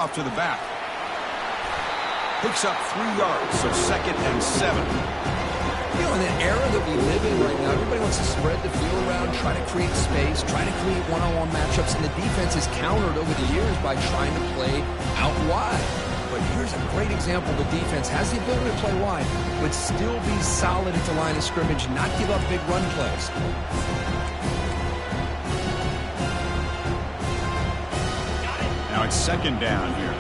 off to the back. Picks up 3 yards, so 2nd and 7. You know, in the era that we live in right now, everybody wants to spread the field around, try to create space, try to create one-on-one matchups, and the defense has countered over the years by trying to play out wide. But here's a great example. The defense has the ability to play wide, but still be solid at the line of scrimmage, not give up big run plays. Now it's 2nd down here.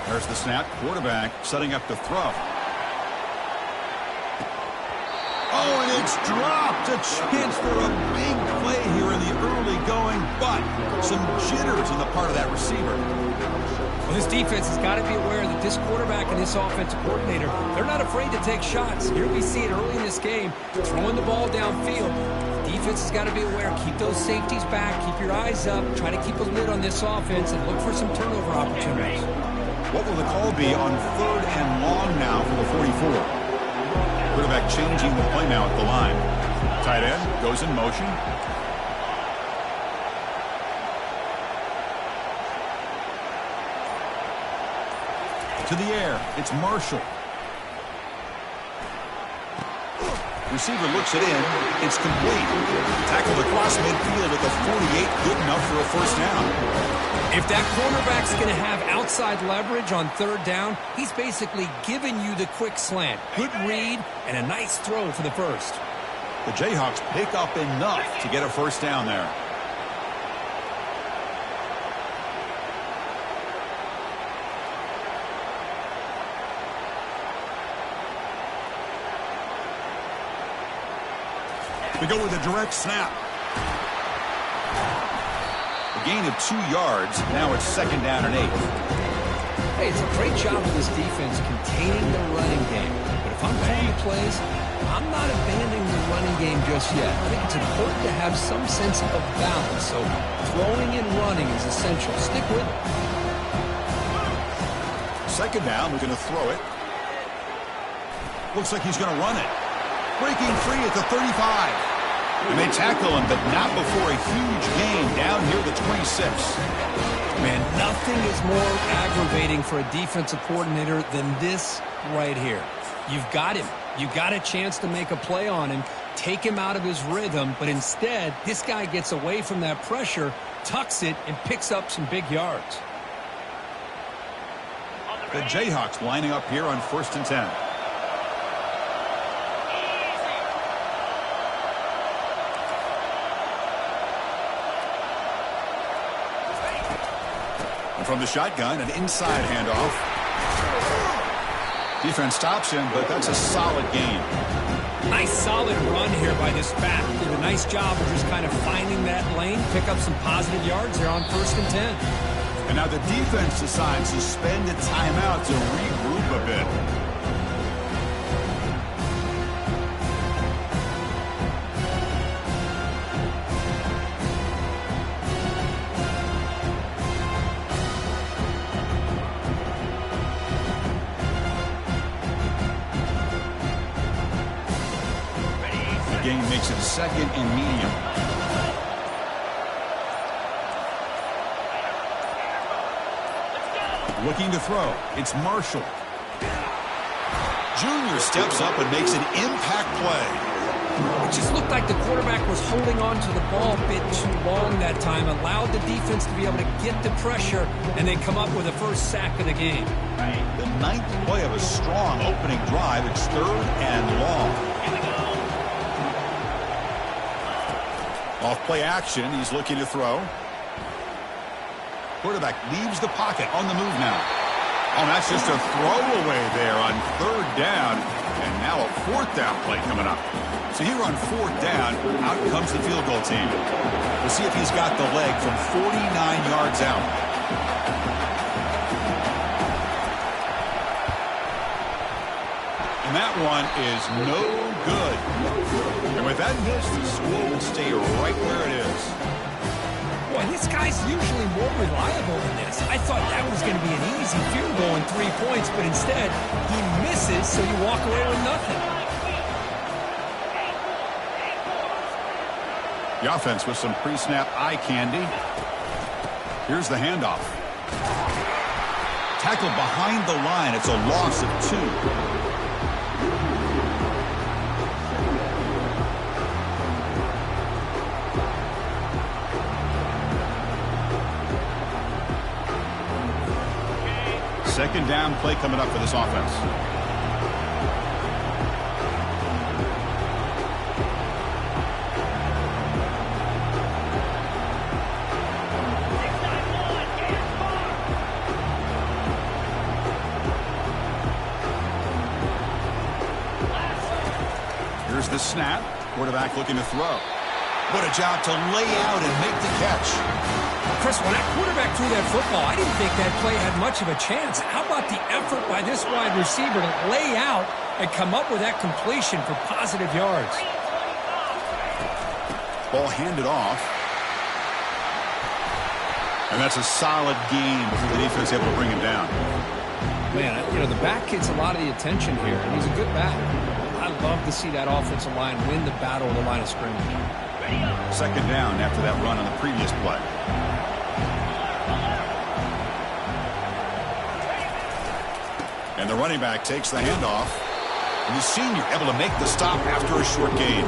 There's the snap. Quarterback setting up to throw. Oh, and it's dropped. A chance for a big play here in the early going, but some jitters on the part of that receiver. Well, this defense has got to be aware that this quarterback and this offensive coordinator, they're not afraid to take shots. Here we see it early in this game, throwing the ball downfield. The defense has got to be aware. Keep those safeties back. Keep your eyes up. Try to keep a lid on this offense and look for some turnover opportunities. What will the call be on 3rd and long now from the 44? Quarterback changing the play now at the line. Tight end goes in motion. To the air. It's Marshall. Receiver looks it in. It's complete. Tackled across midfield at the 48. Good enough for a first down. If that cornerback's going to have outside leverage on 3rd down, he's basically giving you the quick slant. Good read and a nice throw for the first. The Jayhawks pick up enough to get a first down there. We go with a direct snap. A gain of 2 yards. Now it's 2nd down and 8. Hey, it's a great job of this defense containing the running game. But if I'm calling the plays, I'm not abandoning the running game just yet. I think it's important to have some sense of balance. So throwing and running is essential. Stick with it. 2nd down. We're going to throw it. Looks like he's going to run it. Breaking free at the 35. And they tackle him, but not before a huge gain down here at the 26. Man, nothing is more aggravating for a defensive coordinator than this right here. You've got him. You've got a chance to make a play on him, take him out of his rhythm, but instead, this guy gets away from that pressure, tucks it, and picks up some big yards. The Jayhawks lining up here on 1st and 10. From the shotgun, an inside handoff. Defense stops him, but that's a solid gain. Nice solid run here by this back. Did a nice job of just kind of finding that lane, pick up some positive yards there on 1st and 10. And now the defense decides to spend a timeout to regroup a bit. Game makes it 2nd and medium. Looking to throw. It's Marshall. Junior steps up and makes an impact play. It just looked like the quarterback was holding on to the ball a bit too long that time, allowed the defense to be able to get the pressure, and then come up with the first sack of the game. The 9th play of a strong opening drive. It's 3rd and long. Off play action, he's looking to throw. Quarterback leaves the pocket, on the move now. Oh, that's just a throwaway there on 3rd down. And now a 4th down play coming up. So here on 4th down, out comes the field goal team. We'll see if he's got the leg from 49 yards out. And that one is no good. And with that miss, the score will stay right where it is. Boy, this guy's usually more reliable than this. I thought that was going to be an easy field goal and 3 points, but instead, he misses, so you walk away with nothing. The offense with some pre-snap eye candy. Here's the handoff. Tackled behind the line. It's a loss of 2. Second down play coming up for this offense. Here's the snap. Quarterback looking to throw. What a job to lay out and make the catch. Chris, when that quarterback threw that football, I didn't think that play had much of a chance. How about the effort by this wide receiver to lay out and come up with that completion for positive yards? Ball handed off. And that's a solid game. The defense able to bring him down. Man, you know, the back gets a lot of the attention here, and he's a good back. I love to see that offensive line win the battle of the line of scrimmage. Second down after that run on the previous play. And the running back takes the handoff. And the senior able to make the stop after a short gain.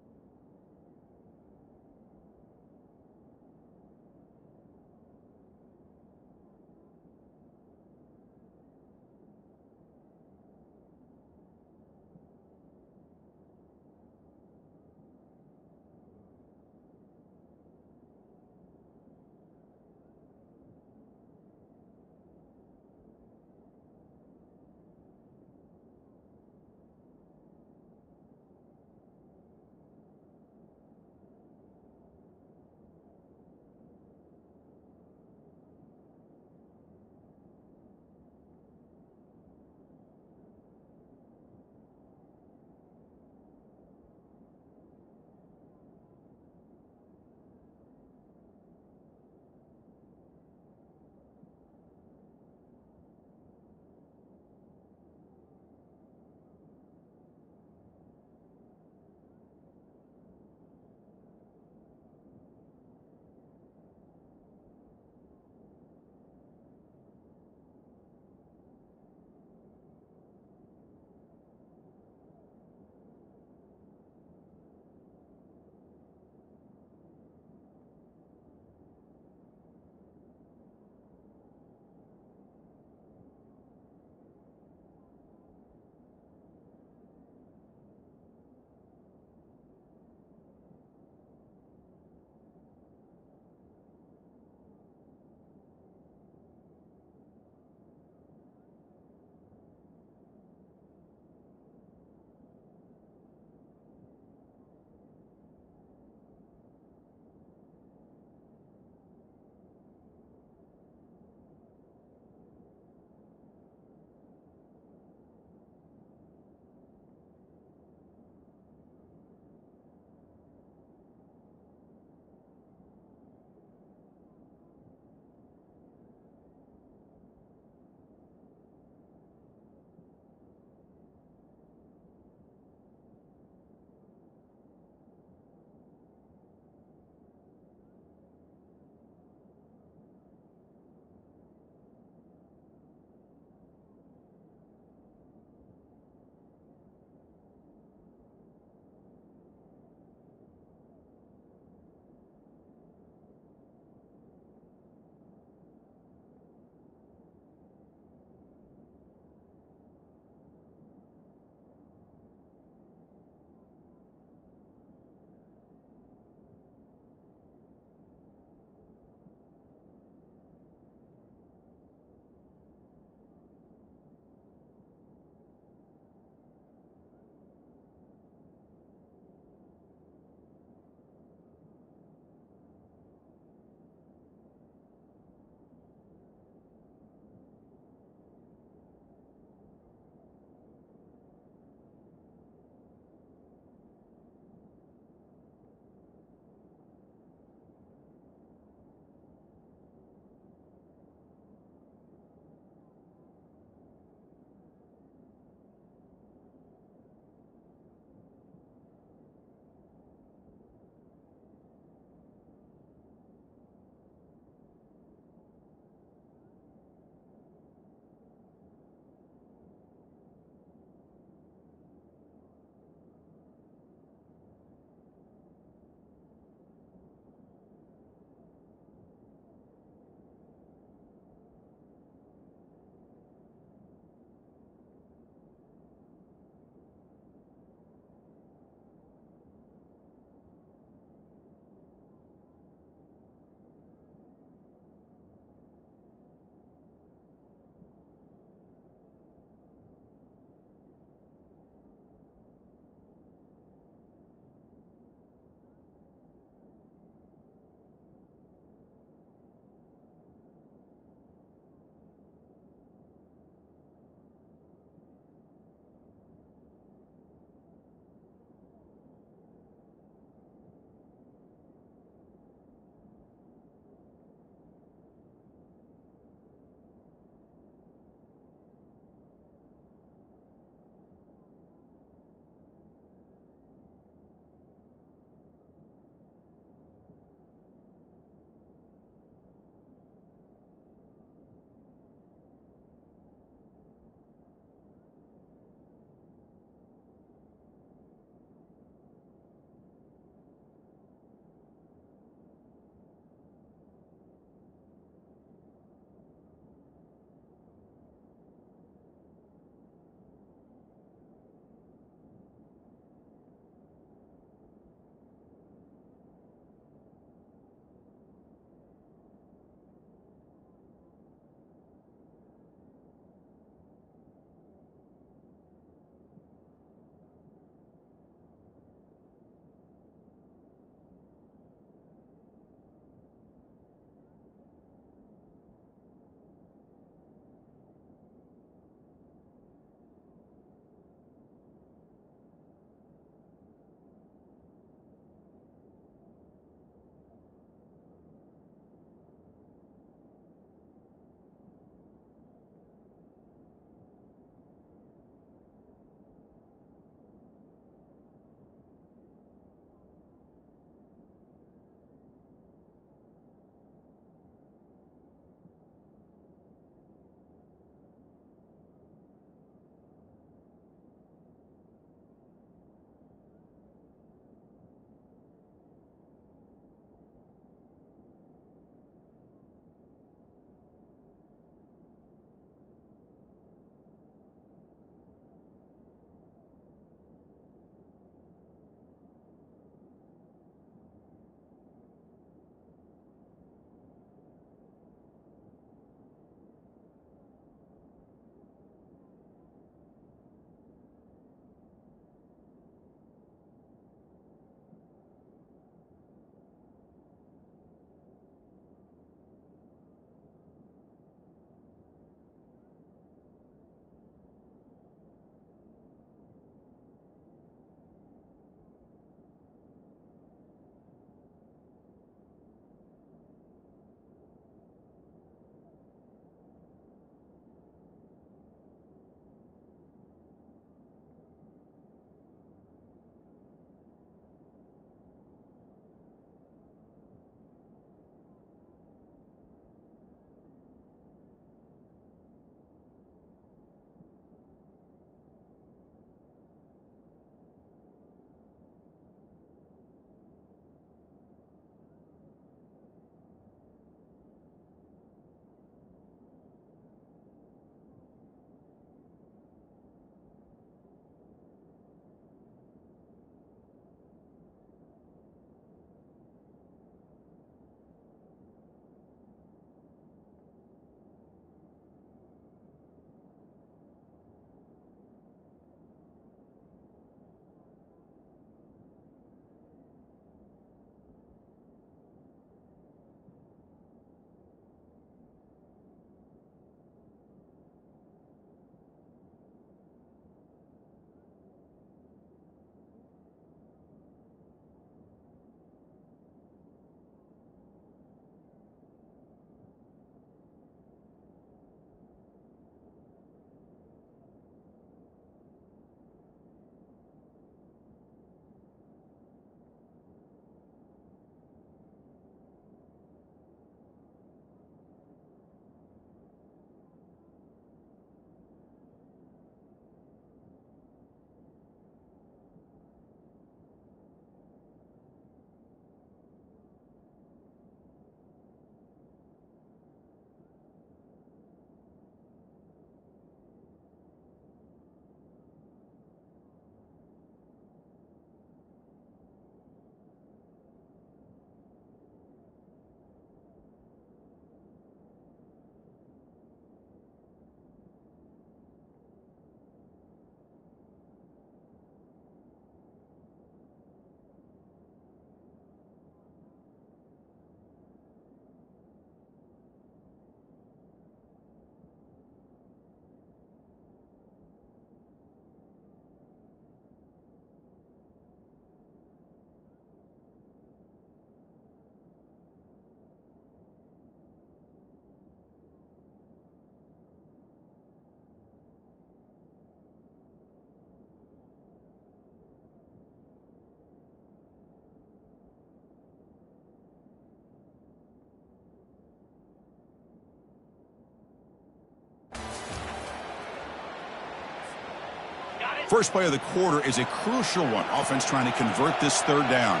First play of the quarter is a crucial one. Offense trying to convert this third down.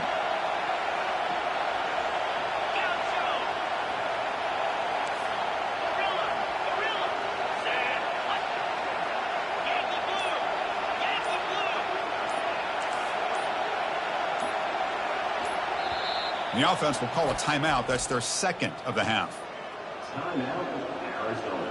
The offense will call a timeout. That's their second of the half. Timeout, Arizona.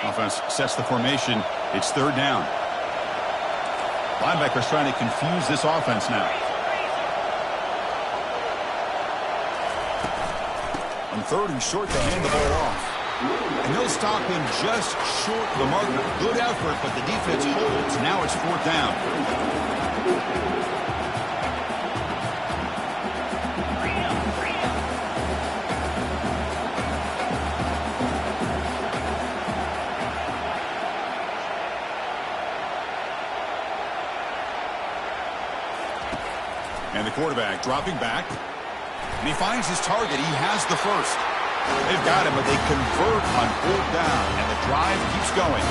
Offense sets the formation. It's third down. Linebackers trying to confuse this offense now. On third and short, they hand the ball off. And they'll stop him just short of the marker. Good effort, but the defense holds. Now it's fourth down. And the quarterback dropping back. And he finds his target. He has the first. They've got him, but they convert on fourth down, and the drive keeps going.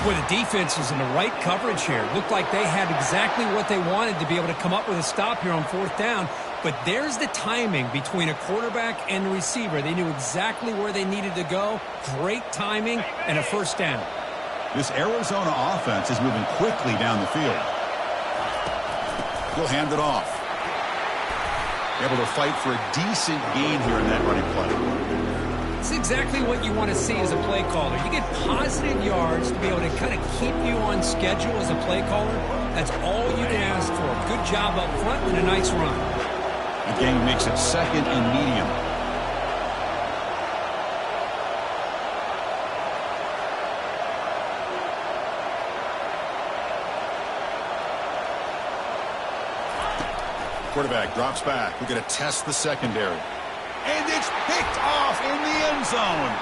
Well, the defense is in the right coverage here. Looked like they had exactly what they wanted to be able to come up with a stop here on fourth down. But there's the timing between a quarterback and the receiver. They knew exactly where they needed to go. Great timing and a first down. This Arizona offense is moving quickly down the field. He'll hand it off. Able to fight for a decent gain here in that running play. It's exactly what you want to see as a play caller. You get positive yards to be able to kind of keep you on schedule as a play caller. That's all you can ask for. Good job up front and a nice run. The game makes it second and medium. Quarterback drops back. We're going to test the secondary. And it's picked off in the end zone.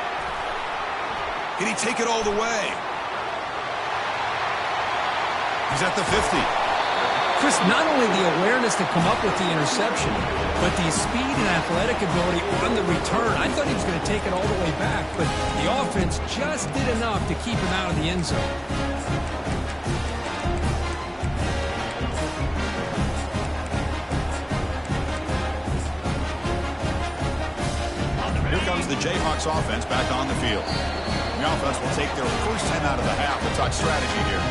Can he take it all the way? He's at the 50. Chris, not only the awareness to come up with the interception, but the speed and athletic ability on the return. I thought he was going to take it all the way back, but the offense just did enough to keep him out of the end zone. The Jayhawks offense back on the field. The offense will take their first time out of the half. We'll talk strategy here.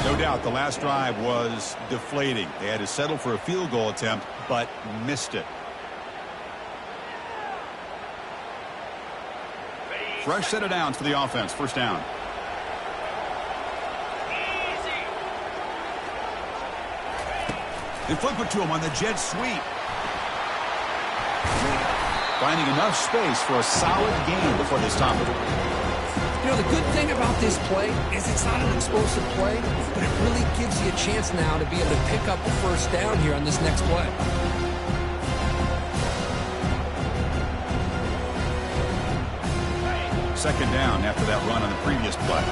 No doubt the last drive was deflating. They had to settle for a field goal attempt, but missed it. Fresh set of downs for the offense. First down. They flip it to him on the jet sweep. Finding enough space for a solid gain before they stop it. You know, the good thing about this play is it's not an explosive play, but it really gives you a chance now to be able to pick up the first down here on this next play. Second down after that run on the previous play.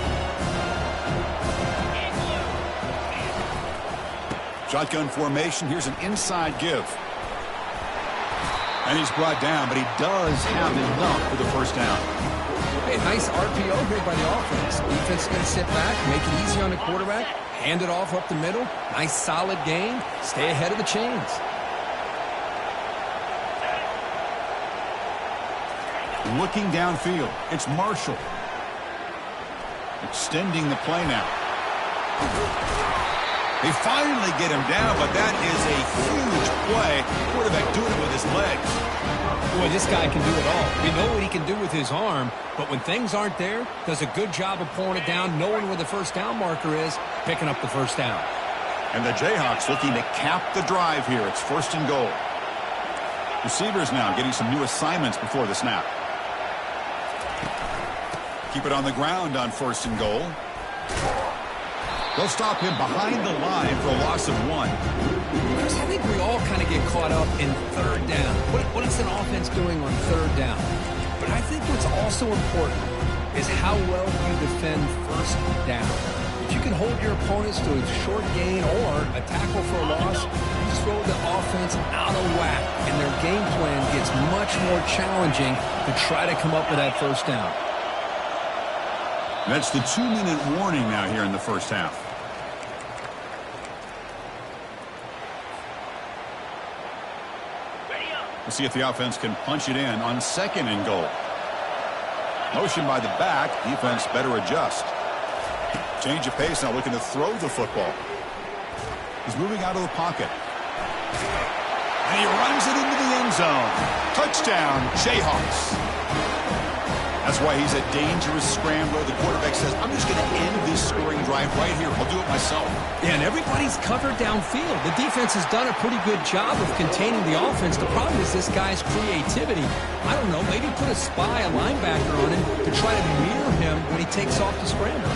Shotgun formation. Here's an inside give. And he's brought down, but he does have enough for the first down. Hey, nice RPO here by the offense. Defense is going to sit back, make it easy on the quarterback, hand it off up the middle. Nice solid gain. Stay ahead of the chains. Looking downfield, it's Marshall. Extending the play now. They finally get him down, but that is a huge play. Quarterback doing it with his legs. Boy, this guy can do it all. We know what he can do with his arm, but when things aren't there, does a good job of pulling it down, knowing where the first down marker is, picking up the first down. And the Jayhawks looking to cap the drive here. It's first and goal. Receivers now getting some new assignments before the snap. Keep it on the ground on first and goal. They'll stop him behind the line for a loss of 1. I think we all kind of get caught up in third down. What is an offense doing on third down? But I think what's also important is how well you defend first down. If you can hold your opponents to a short gain or a tackle for a loss, you throw the offense out of whack, and their game plan gets much more challenging to try to come up with that first down. That's the 2-minute warning now here in the first half. We'll see if the offense can punch it in on 2nd and goal. Motion by the back. Defense better adjust. Change of pace now, looking to throw the football. He's moving out of the pocket. And he runs it into the end zone. Touchdown, Jayhawks. That's why he's a dangerous scrambler. The quarterback says, I'm just going to end this scoring drive right here. I'll do it myself. Yeah, and everybody's covered downfield. The defense has done a pretty good job of containing the offense. The problem is this guy's creativity. I don't know, maybe put a spy, a linebacker on him to try to mirror him when he takes off the scramble.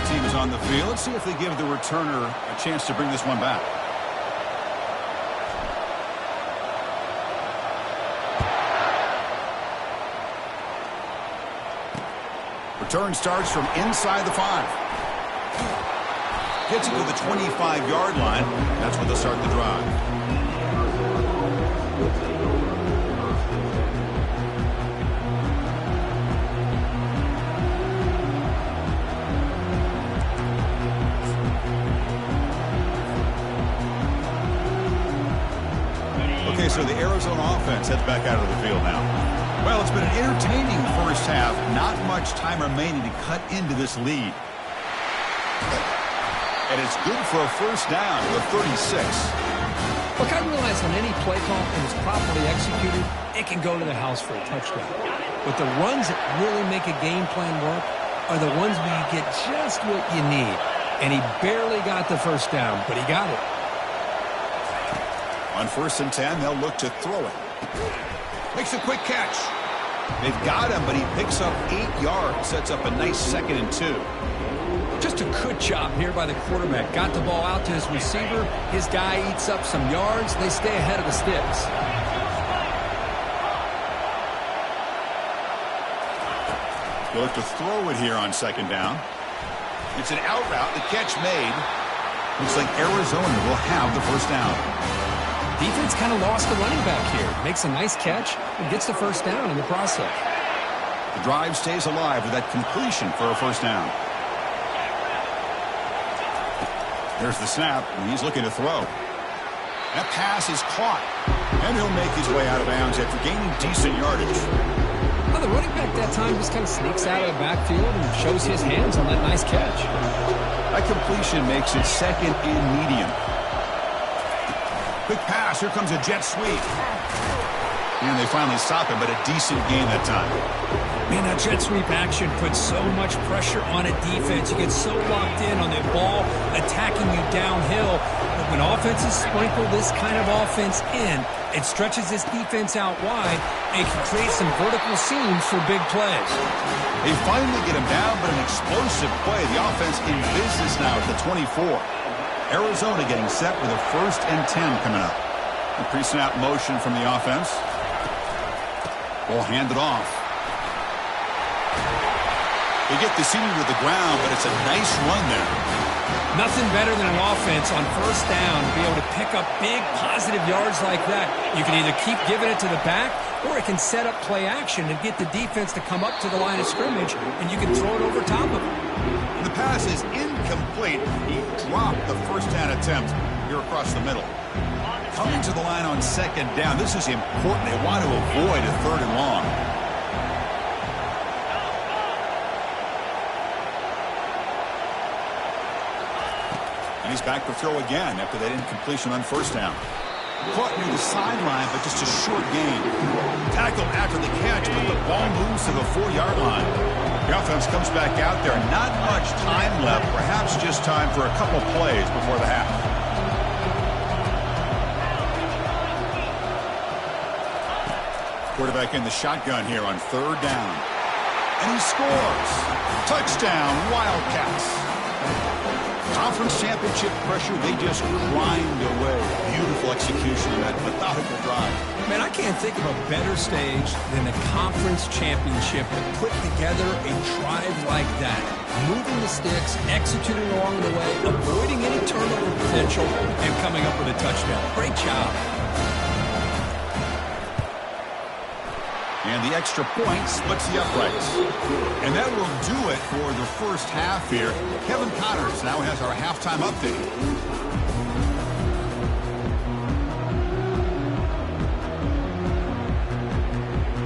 Team is on the field. Let's see if they give the returner a chance to bring this one back. Return starts from inside the 5. Gets it to the 25-yard line. That's when they'll start the drive. So the Arizona offense heads back out of the field now. Well, it's been an entertaining first half. Not much time remaining to cut into this lead. And it's good for a first down to the 36. Look, I realize on any play call, and it's properly executed, it can go to the house for a touchdown. But the runs that really make a game plan work are the ones where you get just what you need. And he barely got the first down, but he got it. On 1st and 10, they'll look to throw it. Makes a quick catch. They've got him, but he picks up 8 yards. Sets up a nice 2nd and 2. Just a good job here by the quarterback. Got the ball out to his receiver. His guy eats up some yards. They stay ahead of the sticks. They'll look to throw it here on 2nd down. It's an out route. The catch made. Looks like Arizona will have the first down. Defense kind of lost the running back here. Makes a nice catch and gets the first down in the process. The drive stays alive with that completion for a first down. There's the snap, and he's looking to throw. That pass is caught, and he'll make his way out of bounds after gaining decent yardage. Well, the running back that time just kind of sneaks out of the backfield and shows his hands on that nice catch. That completion makes it 2nd and medium. Quick pass. Here comes a jet sweep. And they finally stop him, but a decent gain that time. Man, that jet sweep action puts so much pressure on a defense. You get so locked in on the ball attacking you downhill. But when offenses sprinkle this kind of offense in, it stretches this defense out wide and can create some vertical seams for big plays. They finally get him down, but an explosive play. The offense in business now at the 24. Arizona getting set with a 1st and 10 coming up. The pre-snap motion from the offense. Ball handed off. They get the senior to the ground, but it's a nice run there. Nothing better than an offense on 1st down to be able to pick up big positive yards like that. You can either keep giving it to the back, or it can set up play action and get the defense to come up to the line of scrimmage, and you can throw it over top of it. The pass is incomplete. He dropped the first down attempt here across the middle. Coming to the line on 2nd down. This is important. They want to avoid a 3rd and long. And he's back to throw again after that incompletion on 1st down. Caught near the sideline, but just a short gain. Tackled after the catch, but the ball moves to the 4-yard line. The offense comes back out there. Not much time left. Perhaps just time for a couple plays before the half. Quarterback in the shotgun here on 3rd down. And he scores. Touchdown, Wildcats. Conference championship pressure, they just grind away. Beautiful execution on that methodical drive. Man, I can't think of a better stage than the conference championship to put together a drive like that. Moving the sticks, executing along the way, avoiding any turnover potential, and coming up with a touchdown. Great job. And the extra point splits the uprights. And that will do it for the first half here. Kevin Connors now has our halftime update.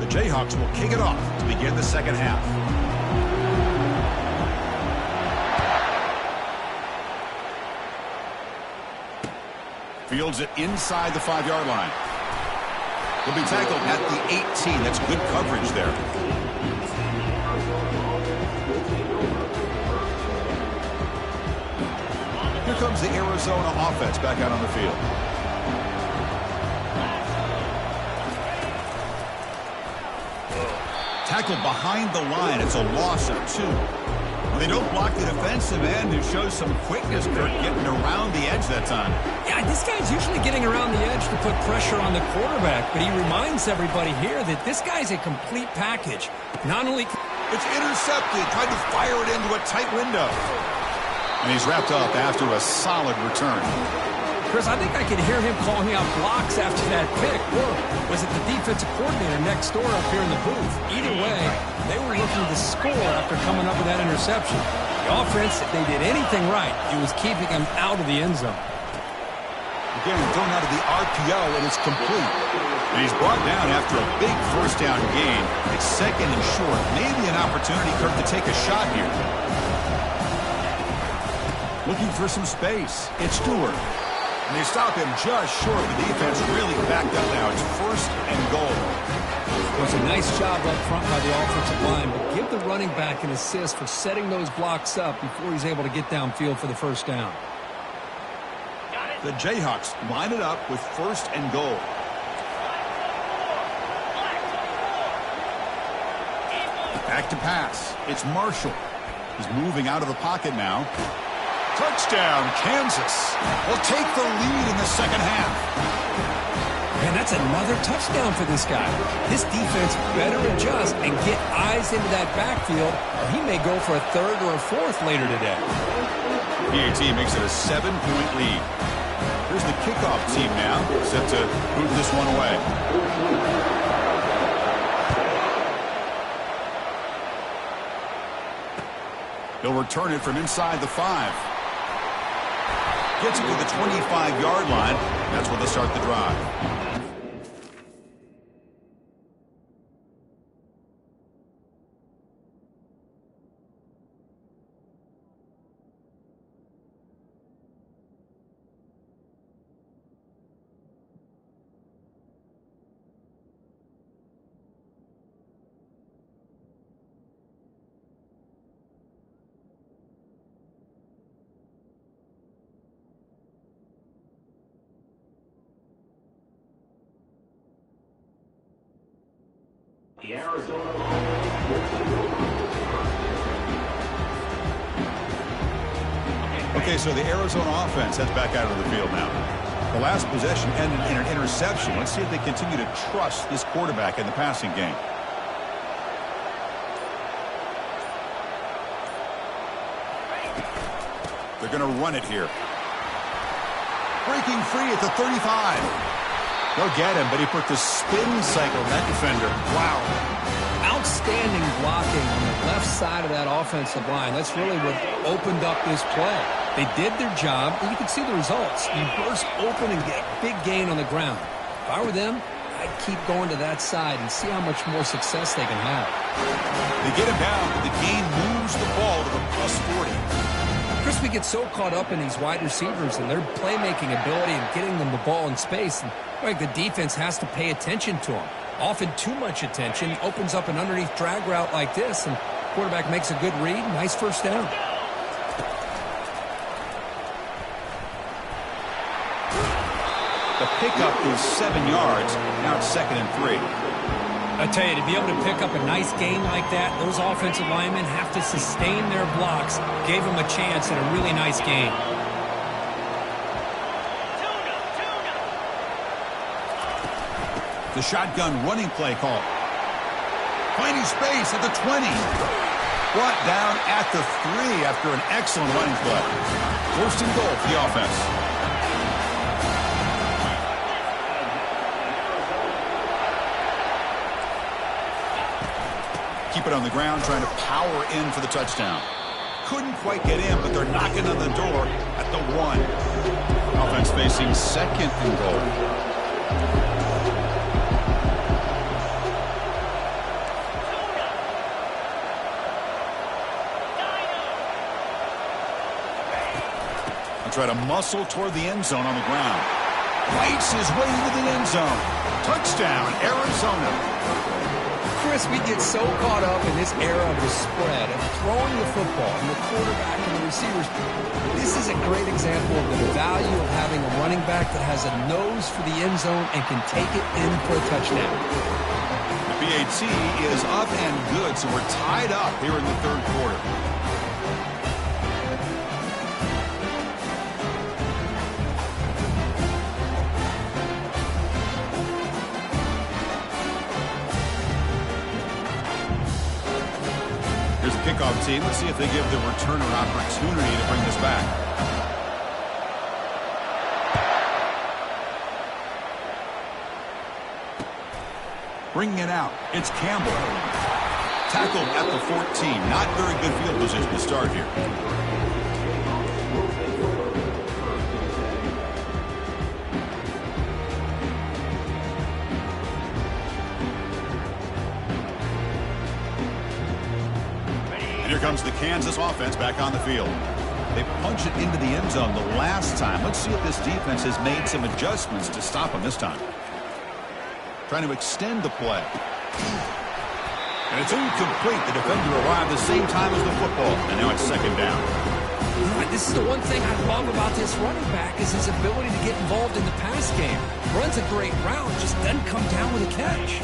The Jayhawks will kick it off to begin the second half. Fields it inside the 5-yard line. He'll be tackled at the 18. That's good coverage there. Here comes the Arizona offense back out on the field. Tackled behind the line. It's a loss of 2. They don't block the defensive end, who shows some quickness, Kirk, getting around the edge that time. Yeah, this guy's usually getting around the edge to put pressure on the quarterback, but he reminds everybody here that this guy's a complete package. Not only... It's intercepted, tried to fire it into a tight window. And he's wrapped up after a solid return. Chris, I think I could hear him calling out blocks after that pick. Or was it the defensive coordinator next door up here in the booth? Either way, they were looking to score after coming up with that interception. The offense, if they did anything right, it was keeping him out of the end zone. Again, thrown out of the RPO, and it's complete. And he's brought down after a big first down gain. It's second and short. Maybe an opportunity, Kirk, to take a shot here. Looking for some space. It's Stewart. And they stop him just short. The defense really backed up now. It's first and goal. It was a nice job up front by the offensive line, but give the running back an assist for setting those blocks up before he's able to get downfield for the first down. The Jayhawks line it up with first and goal. Back to pass. It's Marshall. He's moving out of the pocket now. Touchdown, Kansas. Will take the lead in the second half. Man, that's another touchdown for this guy. This defense better adjust and get eyes into that backfield, or he may go for a third or a fourth later today. PAT makes it a 7-point lead. Here's the kickoff team now, set to boot this one away. He'll return it from inside the 5. Gets it to the 25-yard line. That's where they'll start the drive. The Arizona. Okay, so the Arizona offense heads back out of the field now. The last possession ended in an interception. Let's see if they continue to trust this quarterback in the passing game. They're going to run it here. Breaking free at the 35. They'll get him, but he put the spin cycle on that defender. Wow. Outstanding blocking on the left side of that offensive line. That's really what opened up this play. They did their job, and you can see the results. You burst open and get a big gain on the ground. If I were them, I'd keep going to that side and see how much more success they can have. They get him down, but the gain moves the ball to the plus 40. Chris, we get so caught up in these wide receivers and their playmaking ability and getting them the ball in space. And like the defense has to pay attention to them. Often too much attention opens up an underneath drag route like this, and quarterback makes a good read. Nice first down. The pickup is 7 yards. Now it's 2nd and 3. I tell you, to be able to pick up a nice gain like that, those offensive linemen have to sustain their blocks. Gave them a chance at a really nice game. The shotgun running play call. Finding space at the 20. Brought down at the 3 after an excellent running play. First and goal for the offense. Keep it on the ground, trying to power in for the touchdown. Couldn't quite get in, but they're knocking on the door at the 1. Offense facing second and goal. Try to muscle toward the end zone on the ground. Fights his way into the end zone. Touchdown, Arizona. Chris, we get so caught up in this era of the spread, of throwing the football and the quarterback and the receivers. This is a great example of the value of having a running back that has a nose for the end zone and can take it in for a touchdown. The PAT is up and good, so we're tied up here in the third quarter. Here's the kickoff team. Let's see if they give the returner opportunity to bring this back. Bringing it out. It's Campbell. Tackled at the 14. Not very good field position to start here. And here comes the Kansas offense back on the field. They punch it into the end zone the last time. Let's see if this defense has made some adjustments to stop them this time. Trying to extend the play. And it's incomplete. The defender arrived the same time as the football. And now it's second down. This is the one thing I love about this running back is his ability to get involved in the pass game. Runs a great route, just doesn't come down with a catch.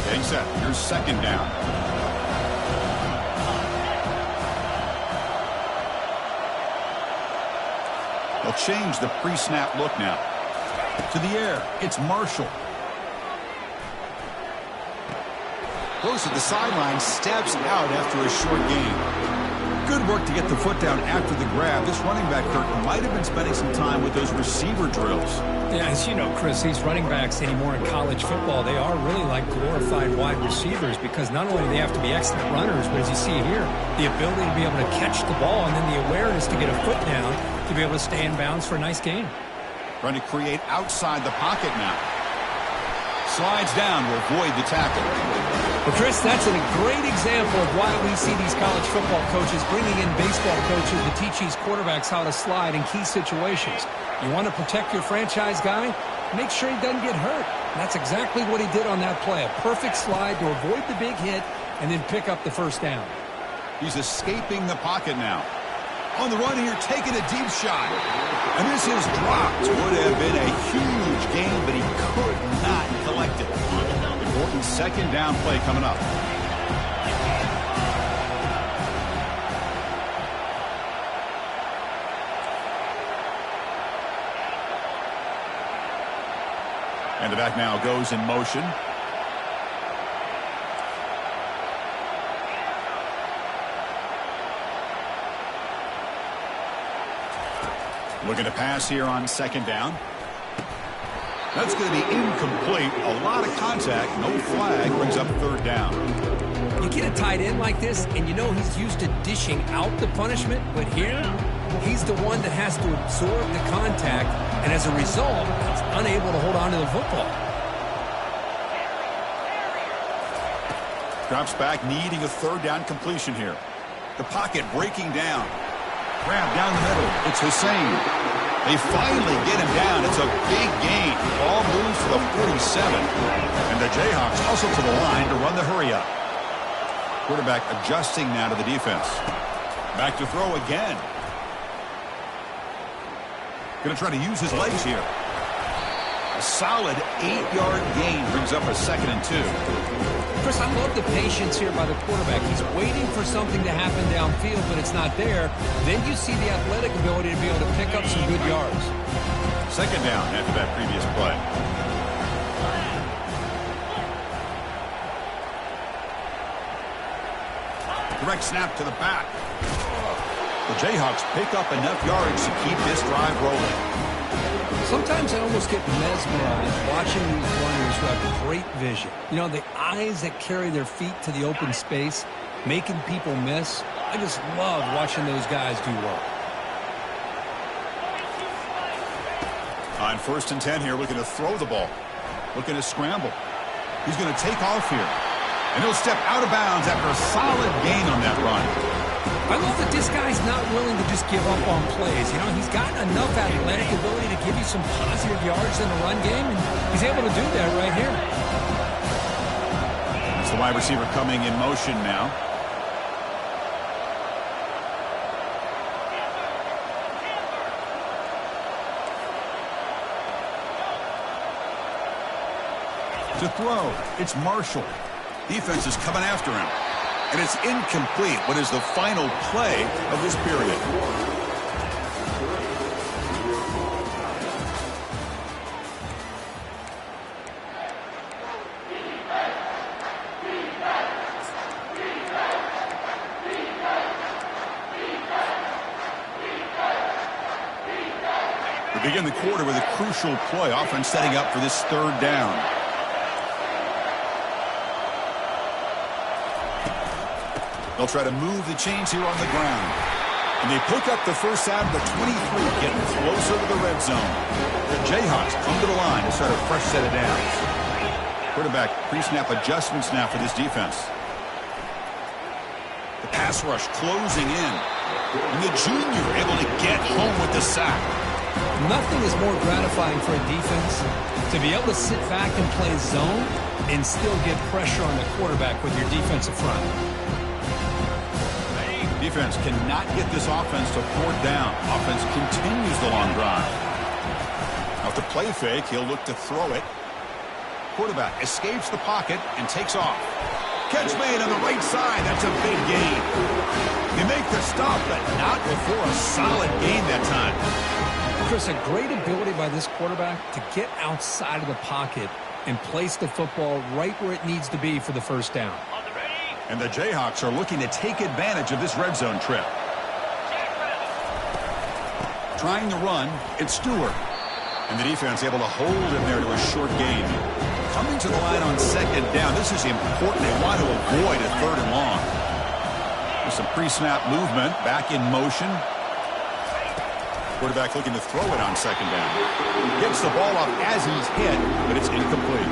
Getting set. Here's second down. They'll change the pre-snap look now. To the air. It's Marshall. Goes to the sideline, steps out after a short gain. Good work to get the foot down after the grab. This running back, Kirk, might have been spending some time with those receiver drills. Yeah, as you know, Chris, these running backs anymore in college football, they are really like glorified wide receivers because not only do they have to be excellent runners, but as you see here, the ability to be able to catch the ball and then the awareness to get a foot down to be able to stay in bounds for a nice gain. Trying to create outside the pocket now. Slides down to avoid the tackle. Well, Chris, that's a great example of why we see these college football coaches bringing in baseball coaches to teach these quarterbacks how to slide in key situations. You want to protect your franchise guy? Make sure he doesn't get hurt. And that's exactly what he did on that play. A perfect slide to avoid the big hit and then pick up the first down. He's escaping the pocket now. On the run here, taking a deep shot. And this is dropped. Would have been a huge gain, but he could not collect it. Important second down play coming up. And the back now goes in motion. Looking to pass here on second down. That's going to be incomplete. A lot of contact. No flag. Brings up third down. You get a tight end like this, and you know he's used to dishing out the punishment, but here, he's the one that has to absorb the contact, and as a result, he's unable to hold on to the football. Drops back, needing a third down completion here. The pocket breaking down. Grab down the middle. It's Hussein. They finally get him down. It's a big gain. Ball moves to the 47. And the Jayhawks hustle to the line to run the hurry up. Quarterback adjusting now to the defense. Back to throw again. Going to try to use his legs here. A solid 8-yard gain brings up a 2nd and 2. Chris, I love the patience here by the quarterback. He's waiting for something to happen downfield, but it's not there. Then you see the athletic ability to be able to pick up some good yards. Second down after that previous play. Direct snap to the back. The Jayhawks pick up enough yards to keep this drive rolling. Sometimes I almost get mesmerized watching these runners who have great vision. You know, the eyes that carry their feet to the open space, making people miss. I just love watching those guys do well. On 1st and 10 here, looking to throw the ball. Looking to scramble. He's going to take off here. And he'll step out of bounds after a solid gain on that run. I love that this guy's not willing to just give up on plays. You know, he's got enough athletic ability to give you some positive yards in the run game, and he's able to do that right here. It's the wide receiver coming in motion now. To throw, it's Marshall. Defense is coming after him. And it's incomplete. What is the final play of this period? We begin the quarter with a crucial play. Offense setting up for this 3rd down. They'll try to move the chains here on the ground. And they pick up the first out of the 23, getting closer to the red zone. The Jayhawks come to the line to start a fresh set of downs. Quarterback pre-snap adjustments now for this defense. The pass rush closing in. And the junior able to get home with the sack. Nothing is more gratifying for a defense to be able to sit back and play zone and still get pressure on the quarterback with your defensive front. Defense cannot get this offense to 4th down. Offense continues the long drive. Now to play fake, he'll look to throw it. Quarterback escapes the pocket and takes off. Catch made on the right side. That's a big gain. They make the stop, but not before a solid gain that time. Chris, a great ability by this quarterback to get outside of the pocket and place the football right where it needs to be for the 1st down. And the Jayhawks are looking to take advantage of this red zone trip. Trying to run, it's Stewart. And the defense able to hold him there to a short gain. Coming to the line on 2nd down. This is important. They want to avoid a 3rd and long. With some pre-snap movement, back in motion. Quarterback looking to throw it on 2nd down. Gets the ball up as he's hit, but it's incomplete.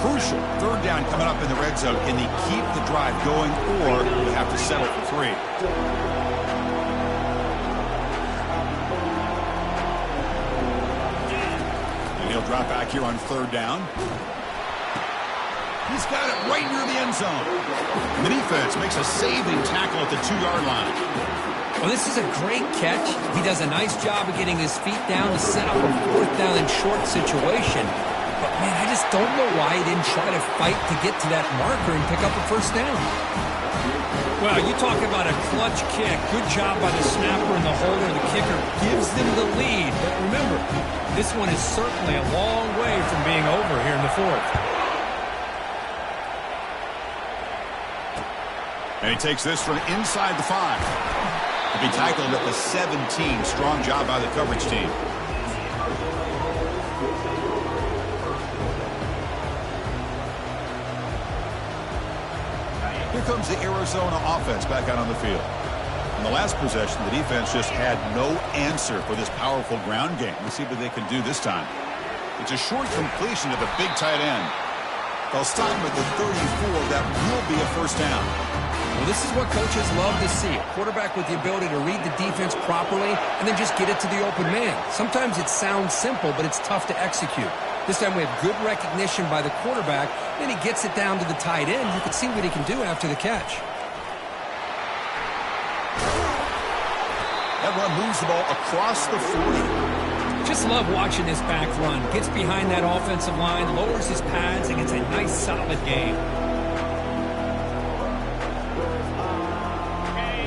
Crucial 3rd down coming up in the red zone. Can they keep the drive going, or do they have to settle for 3? And he'll drop back here on 3rd down. He's got it right near the end zone. And the defense makes a saving tackle at the 2-yard line. Well, this is a great catch. He does a nice job of getting his feet down to set up a 4th down and short situation. But, man, I just don't know why he didn't try to fight to get to that marker and pick up a 1st down. Well, you talk about a clutch kick. Good job by the snapper and the holder. The kicker gives them the lead. But remember, this one is certainly a long way from being over here in the 4th. And he takes this from inside the 5. To be tackled at the 17. Strong job by the coverage team. Here comes the Arizona offense back out on the field. In the last possession, the defense just had no answer for this powerful ground game. Let's see what they can do this time. It's a short completion to the big tight end. They'll stop him at the 34. That will be a 1st down. Well, this is what coaches love to see. A quarterback with the ability to read the defense properly and then just get it to the open man. Sometimes it sounds simple, but it's tough to execute. This time we have good recognition by the quarterback. Then he gets it down to the tight end. You can see what he can do after the catch. That run moves the ball across the 40. Just love watching this back run. Gets behind that offensive line, lowers his pads, and gets a nice solid gain.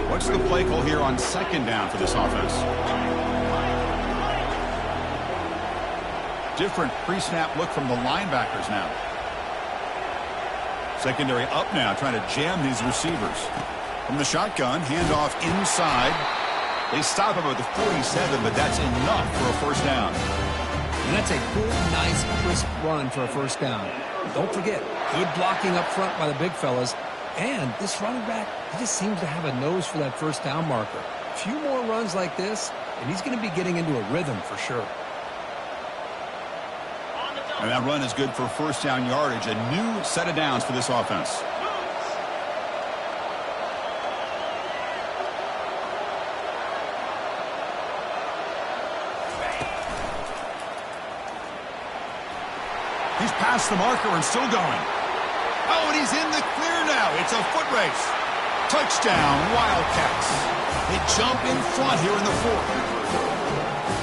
What's the play call here on 2nd down for this offense? different pre-snap look from the linebackers now. Secondary up now, trying to jam these receivers. From the shotgun, handoff inside. They stop him at the 47, but that's enough for a first down. And that's a good, nice, crisp run for a first down. Don't forget, good blocking up front by the big fellas. And this running back, he just seems to have a nose for that first down marker. A few more runs like this, and he's going to be getting into a rhythm for sure. And that run is good for first down yardage. A new set of downs for this offense. He's past the marker and still going. Oh, and he's in the clear now. It's a foot race. Touchdown, Wildcats. They jump in front here in the fourth.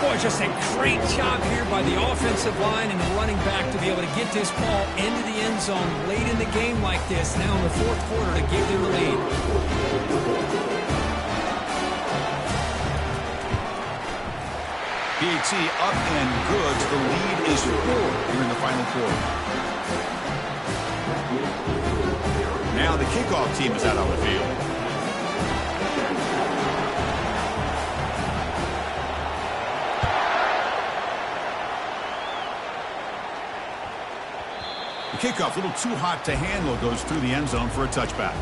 Boy, just a great job here by the offensive line and the running back to be able to get this ball into the end zone late in the game like this, now in the fourth quarter, to give them the lead. PAT up and good. The lead is 4 here in the final quarter. Now the kickoff team is out on the field. The kickoff, a little too hot to handle, goes through the end zone for a touchback.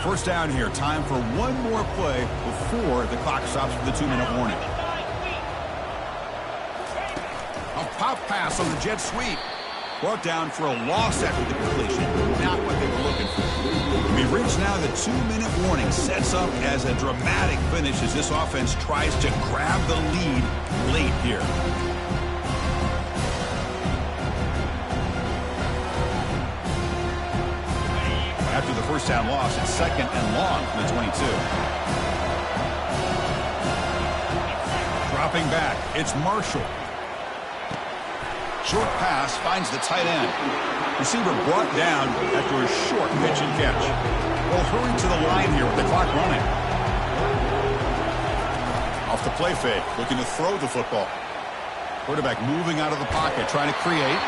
First down here. Time for one more play before the clock stops for the 2-minute warning. A pop pass on the jet sweep. Brought down for a loss after the completion. Not what they were looking for. We've reached now the 2-minute warning. Sets up as a dramatic finish as this offense tries to grab the lead late here. After the first down loss, it's second and long from the 22. Dropping back, it's Marshall. Short pass finds the tight end. Receiver brought down after a short pitch and catch. Well, hurry to the line here with the clock running. Off the play fake, looking to throw the football. Quarterback moving out of the pocket, trying to create.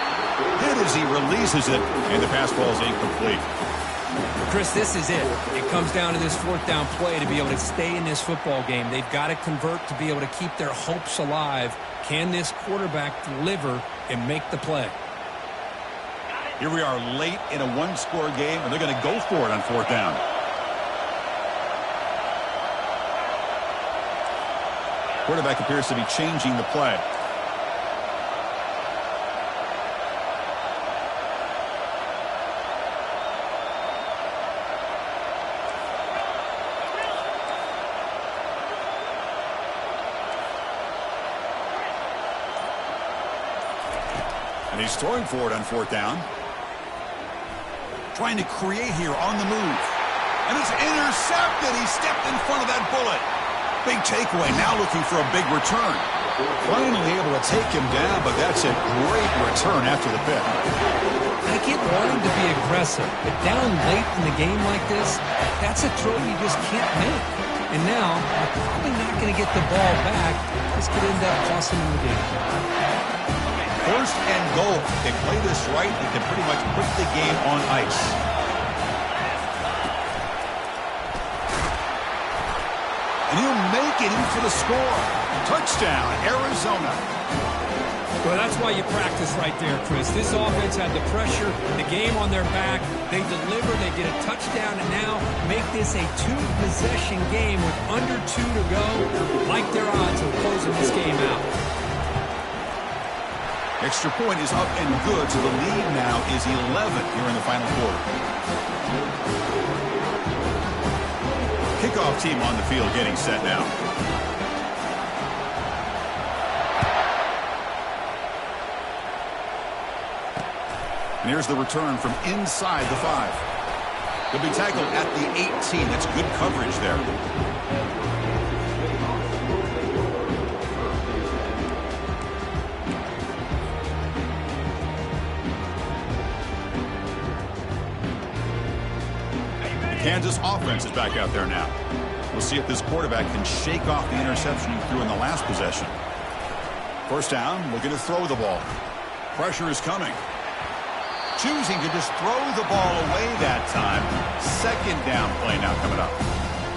Hit as he releases it, and the pass ball is incomplete. Chris, this is it. It comes down to this fourth down play to be able to stay in this football game. They've got to convert to be able to keep their hopes alive. Can this quarterback deliver and make the play? Here we are late in a one-score game, and they're going to go for it on fourth down. Quarterback appears to be changing the play. And he's throwing for it on fourth down. Trying to create here on the move. And it's intercepted. He stepped in front of that bullet. Big takeaway, now looking for a big return. Finally able to take him down, but that's a great return after the pick. I get wanting to be aggressive, but down late in the game like this, that's a throw you just can't make. And now, you're probably not going to get the ball back. This could end up costing him the game. First and goal. If they play this right, they can pretty much put the game on ice. And he'll make it in for the score. Touchdown, Arizona. Well, that's why you practice right there, Chris. This offense had the pressure, the game on their back. They deliver, they get a touchdown, and now make this a two-possession game with under 2 to go. Like their odds of closing this game out. Extra point is up and good, so the lead now is 11 here in the final quarter. Kickoff team on the field getting set now. And here's the return from inside the 5. He'll be tackled at the 18. That's good coverage there. Kansas offense is back out there now. We'll see if this quarterback can shake off the interception he threw in the last possession. First down, looking to throw the ball. Pressure is coming. Choosing to just throw the ball away that time. Second down play now coming up.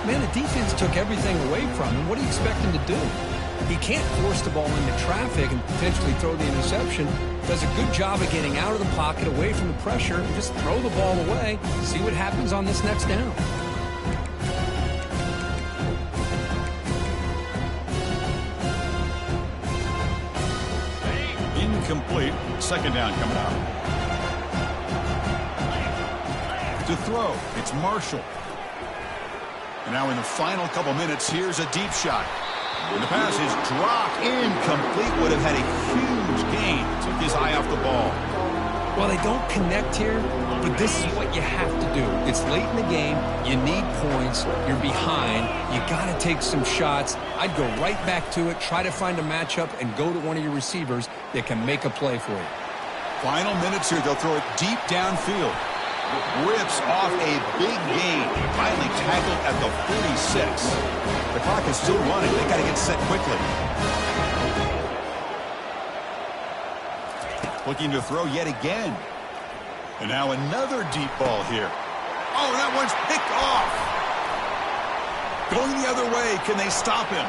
Man, the defense took everything away from him. What do you expect him to do? He can't force the ball into traffic and potentially throw the interception. Does a good job of getting out of the pocket, away from the pressure, and just throw the ball away. See what happens on this next down. Incomplete. Second down coming out. To throw, it's Marshall. And now in the final couple minutes, here's a deep shot. And the pass is dropped. Incomplete. Would have had a huge gain. Took his eye off the ball. Well, they don't connect here, but this is what you have to do. It's late in the game. You need points. You're behind. You got to take some shots. I'd go right back to it, try to find a matchup, and go to one of your receivers that can make a play for you. Final minutes here. They'll throw it deep downfield. Rips off a big gain. Finally tackled at the 46. The clock is still running. They got to get set quickly. Looking to throw yet again. And now another deep ball here. Oh, that one's picked off. Going the other way. Can they stop him?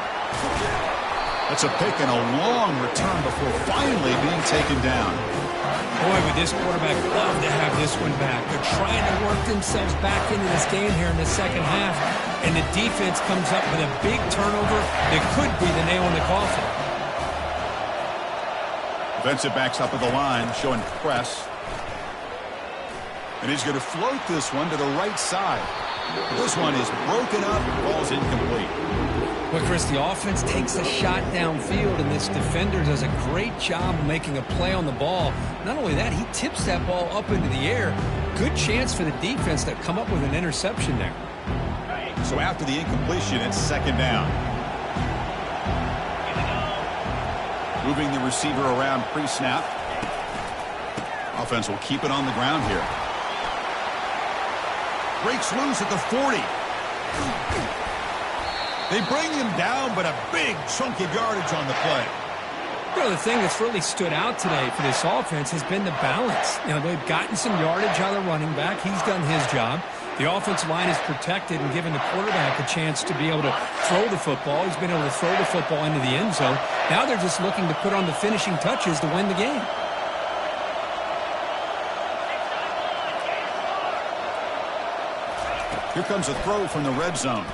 That's a pick and a long return before finally being taken down. Boy, would this quarterback love to have this one back. They're trying to work themselves back into this game here in the second half. And the defense comes up with a big turnover that could be the nail in the coffin. Defensive backs up at the line, showing press. And he's going to float this one to the right side. This one is broken up. Ball's incomplete. Well, Chris, the offense takes a shot downfield, and this defender does a great job of making a play on the ball. Not only that, he tips that ball up into the air. Good chance for the defense to come up with an interception there. So after the incompletion, it's second down. Moving the receiver around pre-snap. Offense will keep it on the ground here. Breaks loose at the 40. They bring him down, but a big chunk of yardage on the play. You know, the thing that's really stood out today for this offense has been the balance. You know, they've gotten some yardage out of the running back. He's done his job. The offensive line is protected and given the quarterback a chance to be able to throw the football. He's been able to throw the football into the end zone. Now they're just looking to put on the finishing touches to win the game. Here comes a throw from the red zone.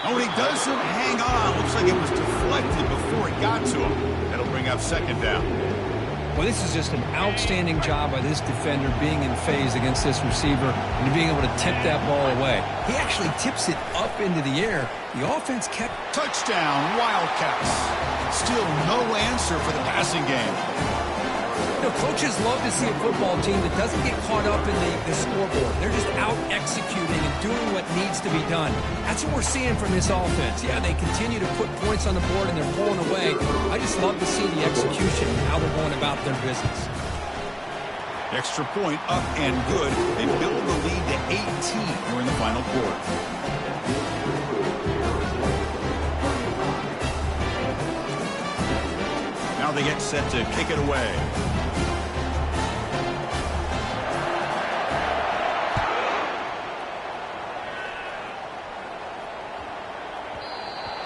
Oh, he doesn't hang on. Looks like it was deflected before it got to him. That'll bring up second down. Well, this is just an outstanding job by this defender being in phase against this receiver and being able to tip that ball away. He actually tips it up into the air. The offense kept... Touchdown, Wildcats. Still no answer for the passing game. You know, coaches love to see a football team that doesn't get caught up in the scoreboard. They're just out executing and doing what needs to be done. That's what we're seeing from this offense. Yeah, they continue to put points on the board and they're pulling away. I just love to see the execution and how they're going about their business. Extra point up and good. They build the lead to 18 here in the final quarter. Now they get set to kick it away.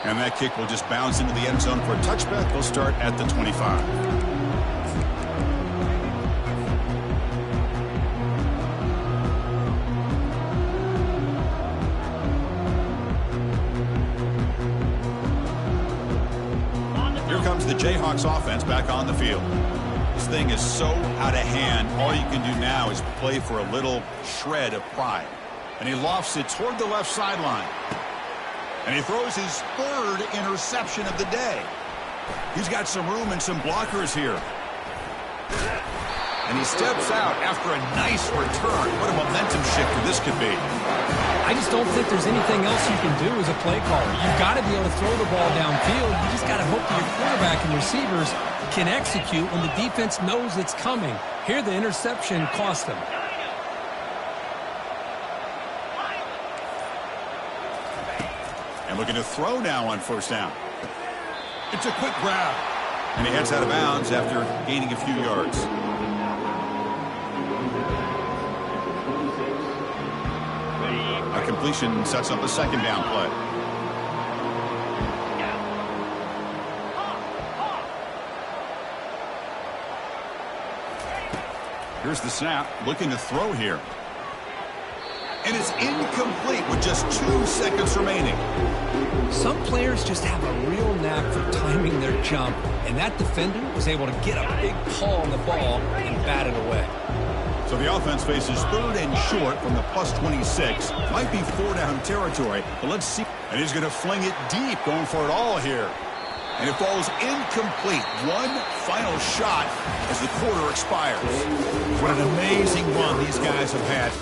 And that kick will just bounce into the end zone for a touchback. They'll start at the 25. Here comes the Jayhawks offense back on the field. This thing is so out of hand. All you can do now is play for a little shred of pride. And he lofts it toward the left sideline. And he throws his third interception of the day. He's got some room and some blockers here. And he steps out after a nice return. What a momentum shifter this could be. I just don't think there's anything else you can do as a play caller. You've got to be able to throw the ball downfield. You just got to hope that your quarterback and receivers can execute when the defense knows it's coming. Here, the interception cost them. And looking to throw now on first down. It's a quick grab. And he heads out of bounds after gaining a few yards. A completion sets up a second down play. Here's the snap, looking to throw here. And it's incomplete with just 2 seconds remaining. Some players just have a real knack for timing their jump, and that defender was able to get a big paw on the ball and bat it away. So the offense faces 3rd and short from the +26. Might be 4-down territory, but let's see. And he's going to fling it deep, going for it all here. And it falls incomplete. One final shot as the quarter expires. What an amazing run these guys have had.